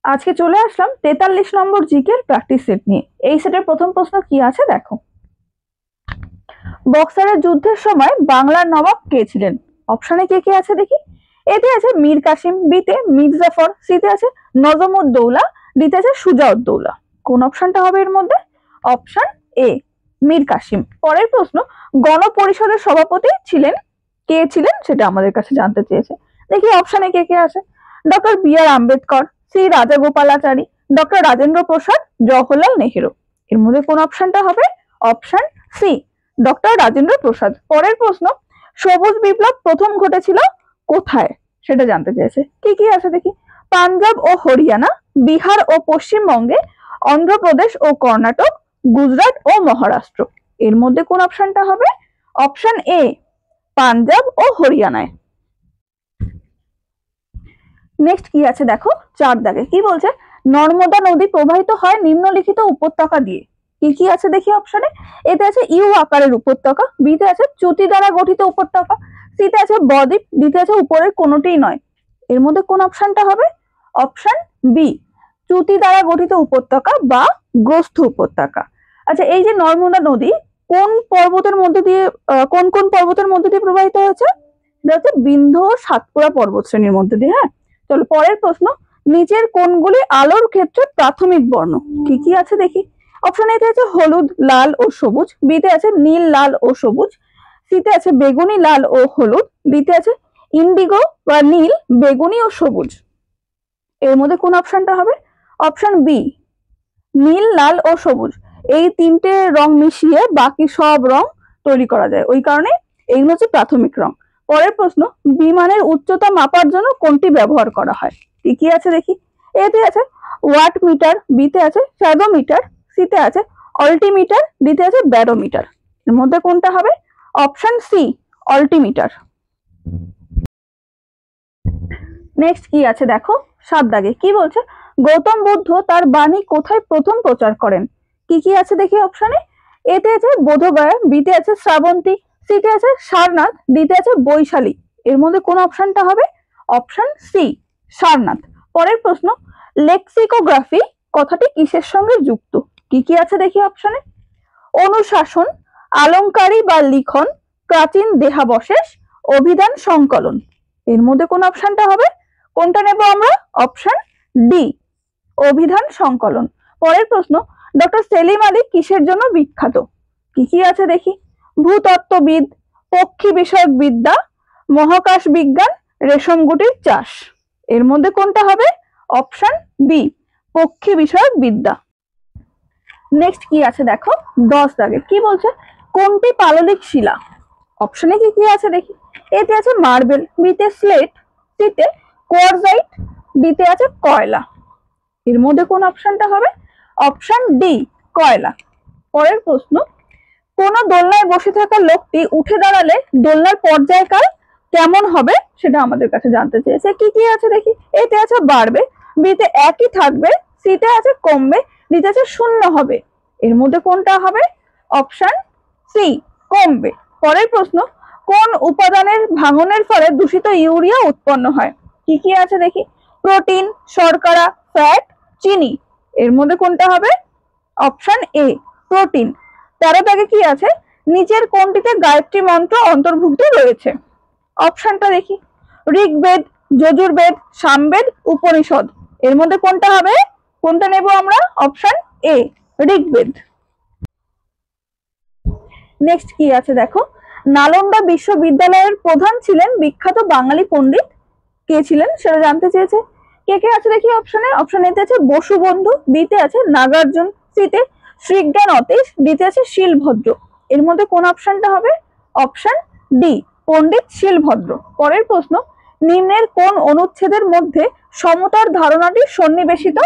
আজকে চলে আসলাম 43 নম্বর জিকের প্র্যাকটিস সেট নিয়ে। এই সেটের প্রথম প্রশ্ন কি আছে দেখো। বক্সারের যুদ্ধের সময় বাংলার নবাব কে ছিলেন? অপশনে কে কে আছে দেখি। এতে আছে মীর কাসিম, বিতে মীর জাফর, সিতে আছে নজমউদ্দৌলা, ডিতে আছে সুজাউদ্দৌলা। কোন অপশনটা হবে এর মধ্যে? Option A Mir Qasim. পরের প্রশ্ন, গণপরিষদের সভাপতি ছিলেন কে ছিলেন সেটা আমাদের কাছে জানতে চেয়েছে। দেখি অপশনে কে কে আছে। ডক্টর বি আর আম্বেদকর, সি রাজাগোপালাচারী, ডক্টর রাজেন্দ্র প্রসাদ, জওহরলাল নেহেরু। এর মধ্যে কোন অপশনটা হবে? Option C doctor Rajendra Prasad. পরের প্রশ্ন, সবুজ বিপ্লব প্রথম ঘটেছিল কোথায় সেটা জানতে চেয়েছে। কি কি আছে দেখি। পাঞ্জাব ও হরিয়ানা, বিহার ও পশ্চিমবঙ্গে, অন্ধ্রপ্রদেশ ও কর্ণাটক, গুজরাট ও মহারাষ্ট্র। এর মধ্যে কোন অপশনটা হবে? অপশন এ পাঞ্জাব ও হরিয়ানায়। নেক্সট কি আছে দেখো, 4 দাগে কি বলছে। নর্মদা নদী প্রবাহিত হয় নিম্নলিখিত উপত্যকা দিয়ে। কি কি আছে দেখি অপশনে। এতে আছে ইউ আকারের উপত্যকা, বিতে আছে চ্যুতি দ্বারা গঠিত উপত্যকা, সিতে আছে বদ্বীপ, ডিতে আছে উপরের কোনোটিই নয়। এর মধ্যে কোন অপশনটা হবে? অপশন বি চ্যুতি দ্বারা গঠিত উপত্যকা বা গ্রস্থ উপত্যকা। আচ্ছা, এই যে নর্মদা নদী কোন পর্বতের মধ্যে দিয়ে কোন কোন পর্বতের মধ্যে দিয়ে প্রবাহিত হয়েছে? এটা হচ্ছে বিন্ধ্য ও সাতপুরা পর্বত শ্রেণীর মধ্যে দিয়ে। হ্যাঁ, চলো পরের প্রশ্ন, নিচের কোনগুলি আলোর ক্ষেত্রে প্রাথমিক বর্ণ? কি কি আছে দেখি। অপশন এতে আছে হলুদ, লাল ও সবুজ, বিতে আছে নীল, লাল ও সবুজ, সিতে আছে বেগুনি, লাল ও হলুদ, ডিতে আছে ইন্ডিগো বা নীল, বেগুনি ও সবুজ। এর মধ্যে কোন অপশনটা হবে? অপশন বি নীল, লাল ও সবুজ। এই তিনটে রং মিশিয়ে বাকি সব রং তৈরি করা যায়, ওই কারণে এইগুলো হচ্ছে প্রাথমিক রং। পরের প্রশ্ন, বিমানের উচ্চতা মাপার জন্য কোনটি ব্যবহার করা হয়? কি কি আছে দেখি। এতে আছে ওয়াট মিটার, বিতে আছে ফ্যাগোমিটার, সিতে আছে অল্টিমিটার, ডিতে আছে ব্যারোমিটার। এর মধ্যে কোনটা হবে? Option C altimeter. নেক্সট কি আছে দেখো, 7 দাগে কি বলছে। গৌতম বুদ্ধ তার বাণী কোথায় প্রথম প্রচার করেন? কি কি আছে দেখি অপশনে। এতে আছে বোধগয়া, বিতে আছে শ্রাবন্তী, সিতে আছে সারনাথ, ডিতে আছে বৈশালী। এর মধ্যে কোন অপশনটা হবে? Option C Sarnath. পরের প্রশ্ন, লেক্সিকোগ্রাফি কথাটি কিসের সঙ্গে যুক্ত? কি কি আছে দেখি অপশনে। অনুশাসন, আলংকারী বা লিখন, প্রাচীন দেহাবশেষ, অভিধান সংকলন। এর মধ্যে কোন অপশনটা হবে? কোনটা নেব আমরা? অপশন ডি অভিধান সংকলন। পরের প্রশ্ন, ডক্টর সেলিম আলী কিসের জন্য বিখ্যাত? কি কি আছে দেখি। ভূতত্ত্ববিদ, পক্ষী বিষয়ক বিদ্যা, মহাকাশ বিজ্ঞান, রেশম গুটির চাষ। এর মধ্যে কোনটা হবে? অপশন বি পক্ষী বিষয়ক বিদ্যা। নেক্সট কি আছে দেখো, 10 দাগে কি বলছে। কোনটি পাললিক শিলা? অপশনে কি কি আছে দেখি। এতে আছে মার্বেল, বিতে স্লেট, সিতে কোয়ারজাইট, ডিতে আছে কয়লা। এর মধ্যে কোন অপশনটা হবে? অপশন ডি কয়লা। পরের প্রশ্ন, কোন দোলনায় বসে থাকা লোকটি উঠে দাঁড়ালে দোলনার পর্যায়কাল কেমন হবে সেটা আমাদের কাছে জানতে চেয়েছে। কি কি আছে দেখি। এতে আছে বাড়বে, বিতে একই থাকবে, সিতে আছে কমবে, ডিতে আছে শূন্য হবে। এর মধ্যে কোনটা হবে? অপশন সি কমবে। পরের প্রশ্ন, কোন উপাদানের ভাঙনের ফলে দূষিত ইউরিয়া উৎপন্ন হয়? কি কি আছে দেখি। প্রোটিন, শর্করা, ফ্যাট, চিনি। এর মধ্যে কোনটা হবে? অপশন এ প্রোটিন। 13 দাগে কি আছে। নিচের কোনটিতে গায়ত্রী মন্ত্র অন্তর্ভুক্ত রয়েছে? অপশনটা দেখি। ঋগ্বেদ, যজুর্বেদ, সামবেদ, উপনিষদ। এর মধ্যে কোনটা হবে? কোনটা নেব আমরা? Option A Rigveda. নেক্সট কি আছে দেখো। নালন্দা বিশ্ববিদ্যালয়ের প্রধান ছিলেন বিখ্যাত বাঙালি পণ্ডিত কে ছিলেন সেটা জানতে চেয়েছে। কে কে আছে দেখি অপশনে। অপশন এতে আছে বসুবন্ধু, বিতে আছে নাগার্জুন, সিতে শ্রীজ্ঞান অতীশ, ডিতে আছে শিলভদ্র। এর মধ্যে কোন অপশনটা হবে? অপশন ডি পণ্ডিত শিলভদ্র। পরের প্রশ্ন, নিম্নের কোন অনুচ্ছেদের মধ্যে সমতার ধারণাটি সন্নিবেশিত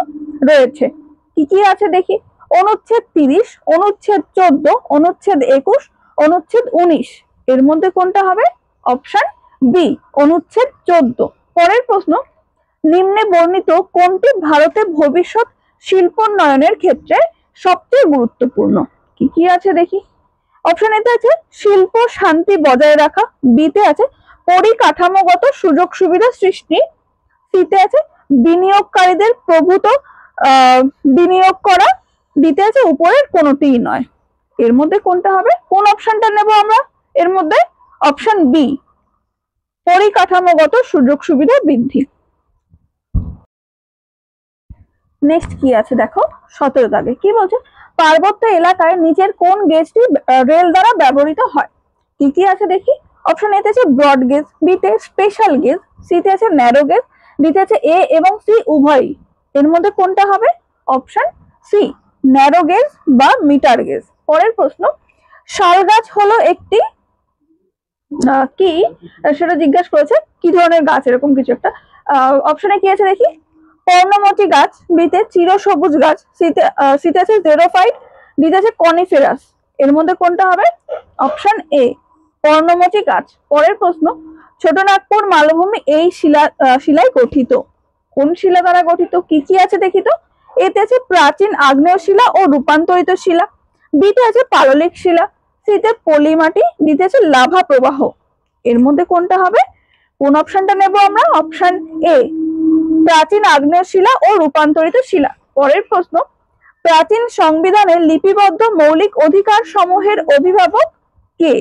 রয়েছে? কি কি আছে দেখি। অনুচ্ছেদ 30, অনুচ্ছেদ 14, অনুচ্ছেদ 21, অনুচ্ছেদ 19। এর মধ্যে কোনটা হবে? অপশন বি অনুচ্ছেদ 14। পরের প্রশ্ন, নিম্নে বর্ণিত কোনটি ভারতে ভবিষ্যৎ শিল্পোন্নয়নের ক্ষেত্রে সবচেয়ে গুরুত্বপূর্ণ? কি কি আছে দেখি। অপশন এতে আছে শিল্প শান্তি বজায় রাখা, বিতে আছে পরিকাঠামোগত সুযোগ সুবিধা সৃষ্টি, সিতে আছে বিনিয়োগকারীদের প্রভূত বিনিয়োগ করা, দিতে আছে উপরের কোনোটিই নয়। এর মধ্যে কোনটা হবে? কোন অপশনটা নেব আমরা এর মধ্যে? অপশন বি, পরিকাঠামোগত সুযোগ সুবিধা বৃদ্ধি। নেক্সট কি আছে দেখো 17 দাগে কি বলছে? পার্বত্য এলাকায় নিচের কোন গেজটি রেল দ্বারা ব্যবহৃত হয়? কি কি আছে দেখি। অপশন এতে আছে ব্রড গেজ, বিতে স্পেশাল গেজ, সিতে আছে ন্যারো গেজ, ডিতে আছে এ এবং সি উভয়ই। এর মধ্যে কোনটা হবে? অপশন সি, ন্যারো গেজ বা মিটার গেজ। পরের প্রশ্ন, শাল গাছ হলো একটি কি, সেটা জিজ্ঞাসা করেছে কি ধরনের গাছ, এরকম কিছু একটা। অপশনে কি আছে দেখি। পর্ণমোচী গাছ, বিতে চিরসবুজ গাছ, সিতে আছে জেরোফাইট, ডিতে আছে কনিফেরাস। এর মধ্যে কোনটা হবে? অপশন এ, পর্ণমোচী গাছ। পরের প্রশ্ন, ছোটনাগপুর মালভূমি এই শিলায় গঠিত। কোন শিলা দ্বারা গঠিত? কি কি আছে দেখি তো। এতে আছে প্রাচীন আগ্নেয় শিলা ও রূপান্তরিত শিলা, বিতে আছে পাললিক শিলা, সিতে পলি মাটি, ডিতে আছে লাভা প্রবাহ। এর মধ্যে কোনটা হবে? কোন অপশনটা নেব আমরা? অপশন এ, প্রাচীন আগ্নেয় শিলা ও রূপান্তরিত শিলা। পরের প্রশ্ন, প্রাচীন সংবিধানের লিপিবদ্ধ মৌলিক অধিকার সমূহের অভিভাবক কে?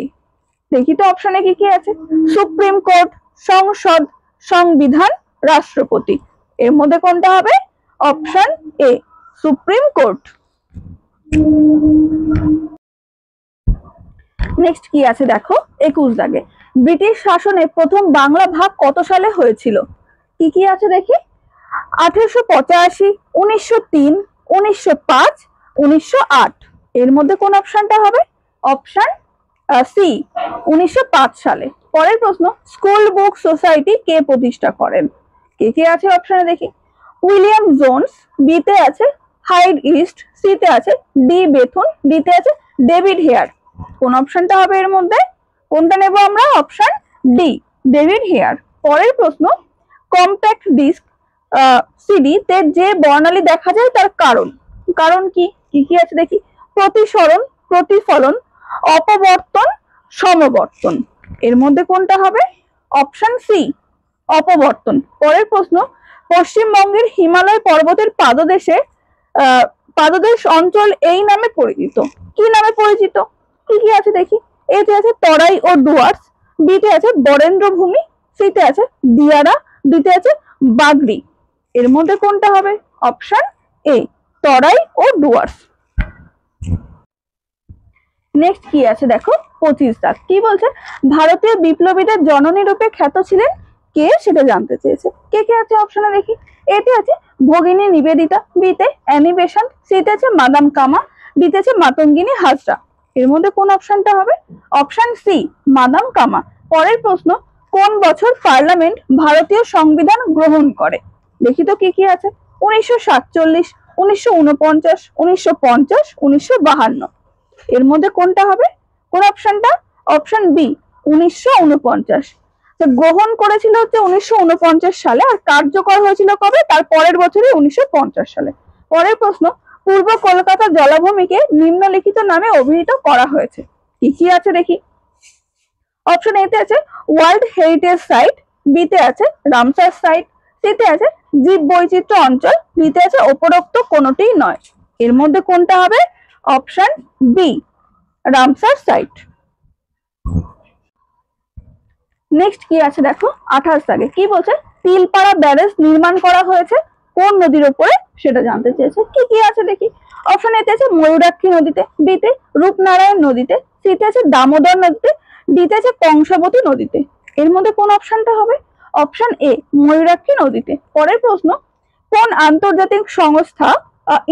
দেখি তো অপশনে কি কি আছে। সুপ্রিম কোর্ট, সংসদ, সংবিধান, রাষ্ট্রপতি। এর মধ্যে কোনটা হবে? অপশন এ, সুপ্রিম কোর্ট। নেক্সট কি আছে দেখো 21 দাগে, ব্রিটিশ শাসনে প্রথম বাংলা ভাগ কত সালে হয়েছিল? কি কি আছে দেখি। 1885, 1903, 1905, 1908। এর মধ্যে কোন অপশনটা হবে? অপশন সি, 1905 সালে। পরের প্রশ্ন, স্কুল বুক সোসাইটি কে প্রতিষ্ঠা করেন? কে কে আছে অপশনে দেখি। উইলিয়াম জোনস, বিতে আছে হাইড ইস্ট, সিতে আছে ডি বেথুন, ডিতে আছে ডেভিড হেয়ার। কোন অপশনটা হবে এর মধ্যে? কোনটা নেব আমরা? Option D, David Hare. পরের প্রশ্ন, কম্প্যাক্ট ডিস্ক সিডি তে যে বর্ণালী দেখা যায় তার কারণ, কারণ কি? কি কি আছে দেখি। প্রতিসরণ, প্রতিফলন, অপবর্তন, সমবর্তন। এর মধ্যে কোনটা হবে? অপশন সি, অপবর্তন। পরের প্রশ্ন, পশ্চিমবঙ্গের হিমালয় পর্বতের পাদদেশ অঞ্চল এই নামে পরিচিত। কি নামে পরিচিত? কি কি আছে দেখি। এতে আছে তরাই ও ডুয়ার্স, বিতে আছে বরেন্দ্র ভূমি, সিতে আছে দিয়ারা, ডিতে আছে বাগরি। এর মধ্যে কোনটা হবে? অপশন এ, তরাই ও ডুয়ার্স। নেক্সট কি আছে দেখো 25 দাগ কি বলছে? ভারতীয় বিপ্লবীদের জননী রূপে খ্যাত ছিলেন কে? সেটা জানতে চেয়েছে। কে কে আছে অপশনে দেখি। এতে আছে ভগিনী নিবেদিতা, বিতে অ্যানি বেসান্ট, সিতে আছে মাদাম কামা, ডিতে আছে মাতঙ্গিনী হাজরা। এর মধ্যে কোন অপশনটা হবে? অপশন সি, মাদাম কামা। পরের প্রশ্ন, কোন বছর পার্লামেন্ট ভারতীয় সংবিধান গ্রহণ করে? দেখি তো কি কি আছে। 1947, 1949, 1950, 1952। এর মধ্যে কোনটা হবে? কোন অপশনটা? Option B, 1949। গ্রহণ করেছিল হচ্ছে 1949 সালে, আর কার্যকর হয়েছিল কবে? তার পরের বছরই 1950 সালে। পরের প্রশ্ন, পূর্ব কলকাতা জলাভূমিকে নিম্নলিখিত নামে অভিহিত করা হয়েছে। কি কি আছে দেখি। অপশন এতে আছে ওয়ার্ল্ড হেরিটেজ সাইট, বিতে আছে রামসার সাইট, সিতে আছে জীব বৈচিত্র্য অঞ্চল, ডিতে আছে উপরোক্ত কোনটিই নয়। এর মধ্যে কোনটা হবে? Option B, Ramsar site. Next কি আছে দেখো 28 দাগে কি বলছে? তিলপাড়া ব্যারেজ নির্মাণ করা হয়েছে কোন নদীর উপরে? সেটা জানতে চেয়েছে। কি কি আছে দেখি। অপশন এতে আছে ময়ূরাক্ষী নদীতে, বিতে রূপনারায়ণ নদীতে, সিতে আছে দামোদর নদীতে, ডিতে আছে কংসাবতী নদীতে। এর মধ্যে কোন অপশনটা হবে? অপশন এ, ময়ূরাক্ষী নদীতে। পরের প্রশ্ন, কোন আন্তর্জাতিক সংস্থা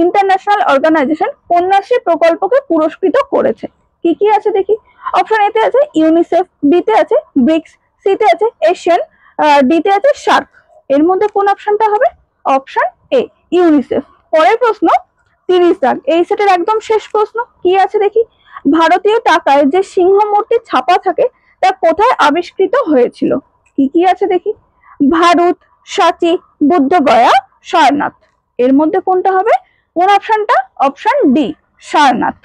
ইন্টারন্যাশনাল অর্গানাইজেশন কন্যাশ্রী প্রকল্পকে পুরস্কৃত করেছে? কি কি আছে দেখি। অপশন এতে আছে ইউনিসেফ, বিতে আছে ব্রিক্স, সিতে আছে এশিয়ান, ডিতে আছে শার্ক। এর মধ্যে কোন অপশনটা হবে? অপশন এ, ইউনিসেফ। পরের প্রশ্ন 30 দাগ, এই সেটের একদম শেষ প্রশ্ন। কি আছে দেখি। ভারতীয় টাকায় যে সিংহ মূর্তি ছাপা থাকে তা কোথায় আবিষ্কৃত হয়েছিল? কি কি আছে দেখি। ভারত, সাঁচি, বুদ্ধগয়া, সারনাথ। এর মধ্যে কোনটা হবে? কোন অপশনটা? Option D, Sarnath.